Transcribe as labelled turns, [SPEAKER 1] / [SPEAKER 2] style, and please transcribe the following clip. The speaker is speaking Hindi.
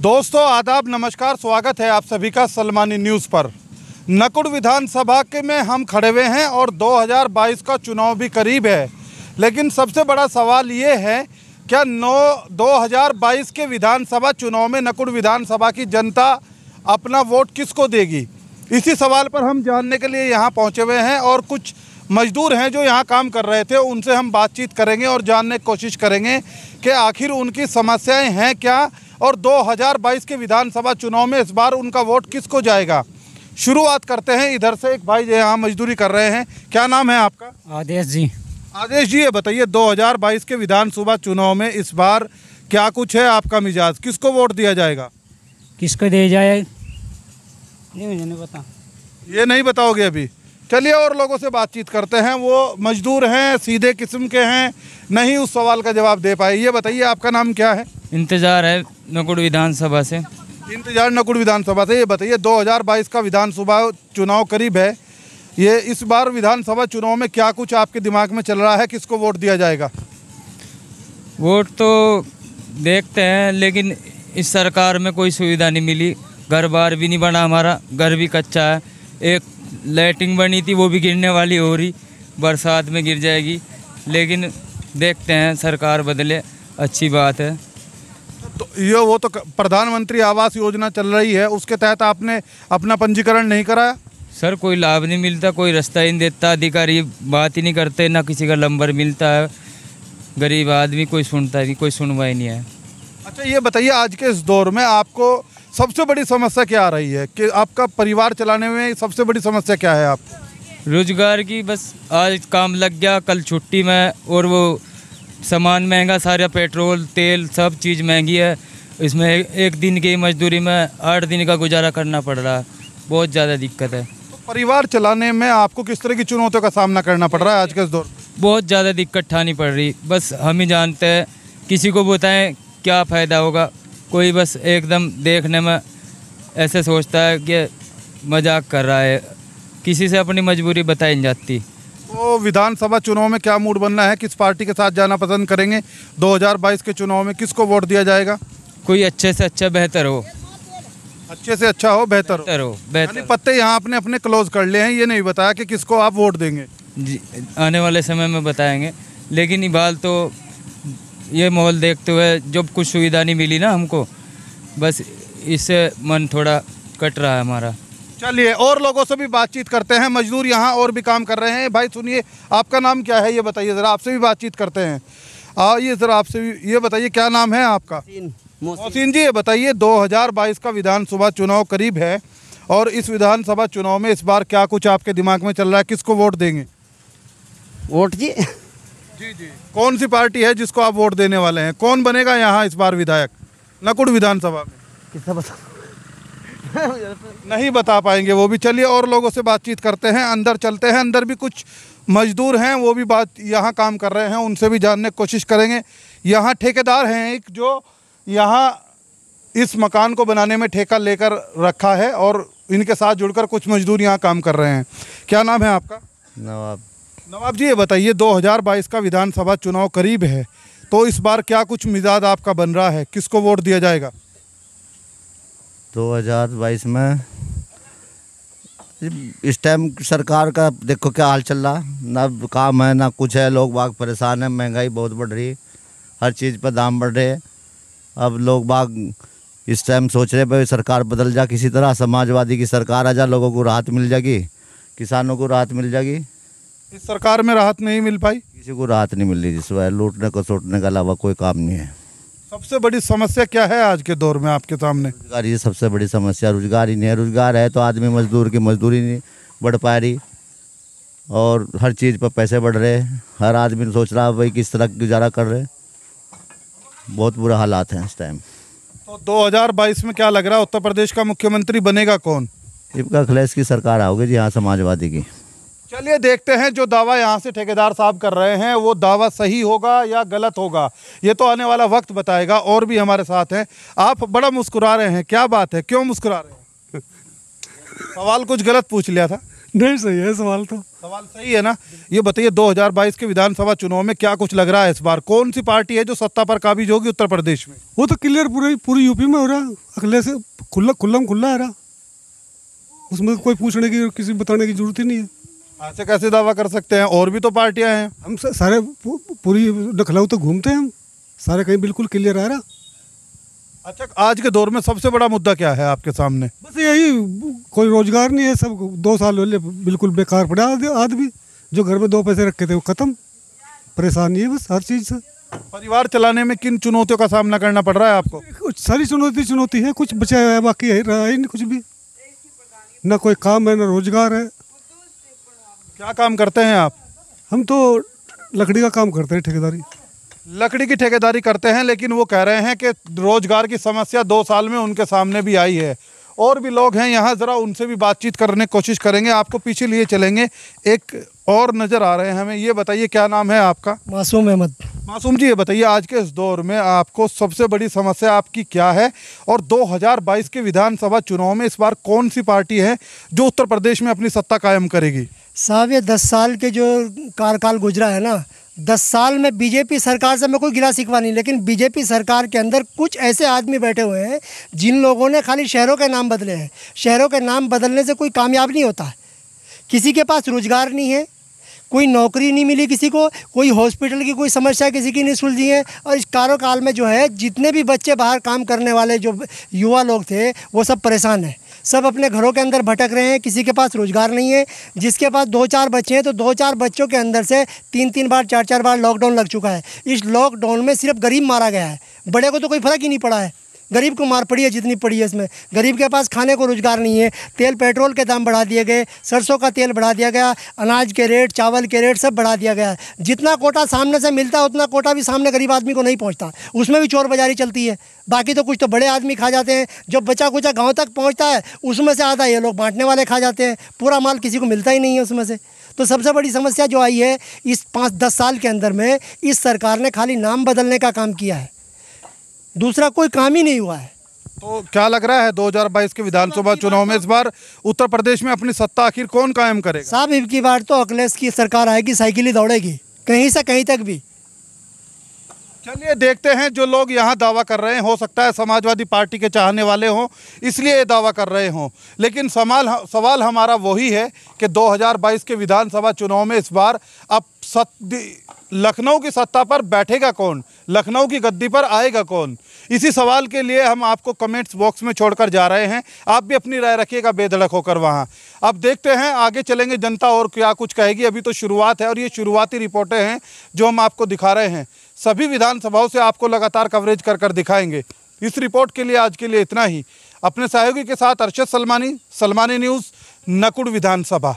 [SPEAKER 1] दोस्तों आदाब नमस्कार, स्वागत है आप सभी का सलमानी न्यूज़ पर। नकुड़ विधानसभा के में हम खड़े हुए हैं और 2022 का चुनाव भी करीब है, लेकिन सबसे बड़ा सवाल ये है क्या 2022 के विधानसभा चुनाव में नकुड़ विधानसभा की जनता अपना वोट किसको देगी। इसी सवाल पर हम जानने के लिए यहाँ पहुँचे हुए हैं और कुछ मजदूर हैं जो यहाँ काम कर रहे थे, उनसे हम बातचीत करेंगे और जानने की कोशिश करेंगे कि आखिर उनकी समस्याएं हैं क्या और 2022 के विधानसभा चुनाव में इस बार उनका वोट किसको जाएगा। शुरुआत करते हैं इधर से। एक भाई जो यहाँ मजदूरी कर रहे हैं, क्या नाम है आपका?
[SPEAKER 2] आदेश जी।
[SPEAKER 1] आदेश जी, ये बताइए 2022 के विधानसभा चुनाव में इस बार क्या कुछ है आपका मिजाज, किसको वोट दिया जाएगा?
[SPEAKER 2] किसको दिया जाए ये मुझे नहीं पता।
[SPEAKER 1] ये नहीं बताओगे अभी? चलिए और लोगों से बातचीत करते हैं, वो मजदूर हैं, सीधे किस्म के हैं, नहीं उस सवाल का जवाब दे पाए। ये बताइए आपका नाम क्या है?
[SPEAKER 3] इंतज़ार है नकुड़ विधानसभा से।
[SPEAKER 1] इंतजार नकुड़ विधानसभा से। ये बताइए 2022 का विधानसभा चुनाव करीब है, ये इस बार विधानसभा चुनाव में क्या कुछ आपके दिमाग में चल रहा है, किसको वोट दिया जाएगा?
[SPEAKER 3] वोट तो देखते हैं, लेकिन इस सरकार में कोई सुविधा नहीं मिली। घर बार भी नहीं बना, हमारा घर भी कच्चा है। एक लाइटिंग बनी थी वो भी गिरने वाली हो रही, बरसात में गिर जाएगी। लेकिन देखते हैं, सरकार बदले, अच्छी बात है।
[SPEAKER 1] तो ये वो तो प्रधानमंत्री आवास योजना चल रही है, उसके तहत आपने अपना पंजीकरण नहीं कराया?
[SPEAKER 3] सर कोई लाभ नहीं मिलता, कोई रास्ता ही नहीं देता, अधिकारी बात ही नहीं करते, ना किसी का नंबर मिलता है। गरीब आदमी कोई सुनता नहीं, कोई सुनवाई नहीं है।
[SPEAKER 1] अच्छा ये बताइए आज के इस दौर में आपको सबसे बड़ी समस्या क्या आ रही है कि आपका परिवार चलाने में सबसे बड़ी समस्या क्या है आपको?
[SPEAKER 3] रोजगार की। बस आज काम लग गया, कल छुट्टी में, और वो सामान महंगा, सारा पेट्रोल तेल सब चीज़ महंगी है। इसमें एक दिन की मजदूरी में 8 दिन का गुजारा करना पड़ रहा है। बहुत ज़्यादा दिक्कत है।
[SPEAKER 1] तो परिवार चलाने में आपको किस तरह की चुनौतियों का सामना करना पड़ रहा है आज के इस दौर?
[SPEAKER 3] बहुत ज़्यादा दिक्कत उठानी पड़ रही। बस हम ही जानते हैं, किसी को बताएं क्या फ़ायदा होगा। कोई बस एकदम देखने में ऐसे सोचता है कि मजाक कर रहा है, किसी से अपनी मजबूरी बताई नहीं जाती।
[SPEAKER 1] तो विधानसभा चुनाव में क्या मूड बनना है, किस पार्टी के साथ जाना पसंद करेंगे? 2022 के चुनाव में किसको वोट दिया जाएगा?
[SPEAKER 3] कोई अच्छे से अच्छा बेहतर हो।
[SPEAKER 1] अच्छे से अच्छा हो, बेहतर हो।
[SPEAKER 3] बेहतर।
[SPEAKER 1] पत्ते यहाँ आपने अपने क्लोज कर लिए हैं, ये नहीं बताया कि किसको आप वोट देंगे।
[SPEAKER 3] जी, आने वाले समय में बताएंगे। लेकिन इबाल तो ये माहौल देखते हुए, जब कुछ सुविधा नहीं मिली ना हमको, बस इससे मन थोड़ा कट रहा है हमारा।
[SPEAKER 1] चलिए और लोगों से भी बातचीत करते हैं। मजदूर यहाँ और भी काम कर रहे हैं। भाई सुनिए, आपका नाम क्या है ये बताइए ज़रा, आपसे भी बातचीत करते हैं। ये ज़रा आपसे भी ये बताइए क्या नाम है आपका? मोहसिन जी, ये बताइए 2022 का विधानसभा चुनाव करीब है और इस विधानसभा चुनाव में इस बार क्या कुछ आपके दिमाग में चल रहा है, किसको वोट देंगे?
[SPEAKER 2] वोट जी
[SPEAKER 1] जी, कौन सी पार्टी है जिसको आप वोट देने वाले हैं? कौन बनेगा यहाँ इस बार विधायक नकुड़ विधानसभा में?
[SPEAKER 2] कितना बता
[SPEAKER 1] नहीं बता पाएंगे वो भी। चलिए और लोगों से बातचीत करते हैं, अंदर चलते हैं। अंदर भी कुछ मजदूर हैं, वो भी यहाँ काम कर रहे हैं, उनसे भी जानने की कोशिश करेंगे। यहाँ ठेकेदार हैं एक, जो यहाँ इस मकान को बनाने में ठेका लेकर रखा है और इनके साथ जुड़कर कुछ मजदूर यहाँ काम कर रहे हैं। क्या नाम है आपका?
[SPEAKER 4] नवाब।
[SPEAKER 1] नवाब जी, ये बताइए 2022 का विधानसभा चुनाव करीब है, तो इस बार क्या कुछ मिजाज आपका बन रहा है, किसको वोट दिया जाएगा?
[SPEAKER 4] 2022 में इस टाइम सरकार का देखो क्या हाल चल रहा, ना काम है ना कुछ है, लोग बाग परेशान है, महंगाई बहुत बढ़ रही, हर चीज़ पर दाम बढ़ रहे हैं। अब लोग बाग इस टाइम सोच रहे भाई सरकार बदल जा, किसी तरह समाजवादी की सरकार आ जा, लोगों को राहत मिल जाएगी, किसानों को राहत मिल जाएगी।
[SPEAKER 1] इस सरकार में राहत नहीं मिल पाई,
[SPEAKER 4] किसी को राहत नहीं मिल रही, जिस वजह लूटने को सोटने के अलावा कोई काम नहीं है।
[SPEAKER 1] सबसे बड़ी समस्या क्या है आज के दौर में आपके सामने?
[SPEAKER 4] रोजगार, ये सबसे बड़ी समस्या, रोजगार ही नहीं है। रोजगार है तो आदमी मजदूर की मजदूरी नहीं बढ़ पा रही और हर चीज़ पर पैसे बढ़ रहे हैं। हर आदमी सोच रहा है भाई किस तरह गुजारा कर रहे हैं। बहुत बुरा हालात हैं इस टाइम।
[SPEAKER 1] तो 2022 में क्या लग रहा है, उत्तर प्रदेश का मुख्यमंत्री बनेगा कौन?
[SPEAKER 4] इनका अखिलेश की सरकार आओगी जी, हाँ, समाजवादी की।
[SPEAKER 1] चलिए देखते हैं जो दावा यहाँ से ठेकेदार साहब कर रहे हैं वो दावा सही होगा या गलत होगा, ये तो आने वाला वक्त बताएगा। और भी हमारे साथ हैं। आप बड़ा मुस्कुरा रहे हैं, क्या बात है, क्यों मुस्कुरा रहे हैं? सवाल कुछ गलत पूछ लिया था?
[SPEAKER 5] नहीं सही है सवाल तो।
[SPEAKER 1] सवाल सही है ना। ये बताइए 2022 के विधानसभा चुनाव में क्या कुछ लग रहा है इस बार, कौन सी पार्टी है जो सत्ता पर काबिज होगी उत्तर प्रदेश में?
[SPEAKER 5] वो तो क्लियर पूरी यूपी में हो रहा, अगले से खुला है रहा, उसमें कोई पूछने की किसी बताने की जरूरत ही नहीं है।
[SPEAKER 1] ऐसे कैसे दावा कर सकते हैं, और भी तो पार्टियां हैं।
[SPEAKER 5] हम सारे पूरी लखनऊ तो घूमते हैं हम, सारे कहीं बिल्कुल क्लियर आ रहा।
[SPEAKER 1] अच्छा, आज के दौर में सबसे बड़ा मुद्दा क्या है आपके सामने?
[SPEAKER 5] बस यही, कोई रोजगार नहीं है, सब 2 साल पहले बिल्कुल बेकार पड़ा आदमी, जो घर में 2 पैसे रखे थे वो खत्म, परेशानी है बस हर चीज़ से।
[SPEAKER 1] परिवार चलाने में किन चुनौतियों का सामना करना पड़ रहा है आपको?
[SPEAKER 5] कुछ सारी चुनौती है, कुछ बचा है बाकी है रहा ही नहीं कुछ भी, ना कोई काम है ना रोजगार है।
[SPEAKER 1] क्या काम करते हैं आप?
[SPEAKER 5] हम तो लकड़ी का काम करते हैं, ठेकेदारी।
[SPEAKER 1] लकड़ी की ठेकेदारी करते हैं, लेकिन वो कह रहे हैं कि रोजगार की समस्या 2 साल में उनके सामने भी आई है। और भी लोग हैं यहाँ, ज़रा उनसे भी बातचीत करने की कोशिश करेंगे, आपको पीछे लिए चलेंगे। एक और नज़र आ रहे हैं हमें, ये बताइए क्या नाम है आपका?
[SPEAKER 6] मासूम अहमद।
[SPEAKER 1] मासूम जी, ये बताइए आज के इस दौर में आपको सबसे बड़ी समस्या आपकी क्या है, और 2022 के विधानसभा चुनाव में इस बार कौन सी पार्टी है जो उत्तर प्रदेश में अपनी सत्ता कायम करेगी?
[SPEAKER 6] साहब ये 10 साल के जो कार्यकाल गुजरा है ना, 10 साल में बीजेपी सरकार से मैं कोई गिला शिकवा नहीं, लेकिन बीजेपी सरकार के अंदर कुछ ऐसे आदमी बैठे हुए हैं जिन लोगों ने खाली शहरों के नाम बदले हैं। शहरों के नाम बदलने से कोई कामयाब नहीं होता है। किसी के पास रोजगार नहीं है, कोई नौकरी नहीं मिली किसी को, कोई हॉस्पिटल की कोई समस्या किसी की नहीं सुलझी है। और इस कार्यकाल में जो है जितने भी बच्चे बाहर काम करने वाले जो युवा लोग थे वो सब परेशान हैं, सब अपने घरों के अंदर भटक रहे हैं, किसी के पास रोजगार नहीं है। जिसके पास 2-4 बच्चे हैं तो 2-4 बच्चों के अंदर से 3-3 बार 4-4 बार लॉकडाउन लग चुका है। इस लॉकडाउन में सिर्फ गरीब मारा गया है, बड़े को तो कोई फ़र्क ही नहीं पड़ा है। गरीब को मार पड़ी है जितनी पड़ी है इसमें। गरीब के पास खाने को रोजगार नहीं है, तेल पेट्रोल के दाम बढ़ा दिए गए, सरसों का तेल बढ़ा दिया गया, अनाज के रेट, चावल के रेट सब बढ़ा दिया गया है। जितना कोटा सामने से मिलता है उतना कोटा भी सामने गरीब आदमी को नहीं पहुंचता, उसमें भी चोर बाजारी चलती है। बाकी तो कुछ तो बड़े आदमी खा जाते हैं, जो बचा कुचा गाँव तक पहुँचता है उसमें से आधा ये लोग बांटने वाले खा जाते हैं, पूरा माल किसी को मिलता ही नहीं है उसमें से। तो सबसे बड़ी समस्या जो आई है इस 5-10 साल के अंदर में, इस सरकार ने खाली नाम बदलने का काम किया है, दूसरा कोई काम ही नहीं हुआ है।
[SPEAKER 1] तो क्या लग रहा है 2022 के विधानसभा चुनाव में इस बार उत्तर प्रदेश में अपनी सत्ता आखिर कौन कायम करेगा?
[SPEAKER 6] साहब अब की बार तो अखिलेश की सरकार आएगी, साइकिल ही दौड़ेगी कहीं से कहीं तक भी।
[SPEAKER 1] चलिए देखते हैं, जो लोग यहाँ दावा कर रहे हैं, हो सकता है समाजवादी पार्टी के चाहने वाले हों इसलिए ये दावा कर रहे हों, लेकिन सवाल हमारा वही है कि 2022 के विधानसभा चुनाव में इस बार अब लखनऊ की सत्ता पर बैठेगा कौन, लखनऊ की गद्दी पर आएगा कौन? इसी सवाल के लिए हम आपको कमेंट्स बॉक्स में छोड़कर जा रहे हैं। आप भी अपनी राय रखिएगा बेधड़क होकर वहाँ। अब देखते हैं आगे चलेंगे जनता और क्या कुछ कहेगी। अभी तो शुरुआत है और ये शुरुआती रिपोर्टें हैं जो हम आपको दिखा रहे हैं। सभी विधानसभाओं से आपको लगातार कवरेज कर दिखाएंगे। इस रिपोर्ट के लिए आज के लिए इतना ही। अपने सहयोगी के साथ अरशद सलमानी, सलमानी न्यूज़, नकुड़ विधानसभा।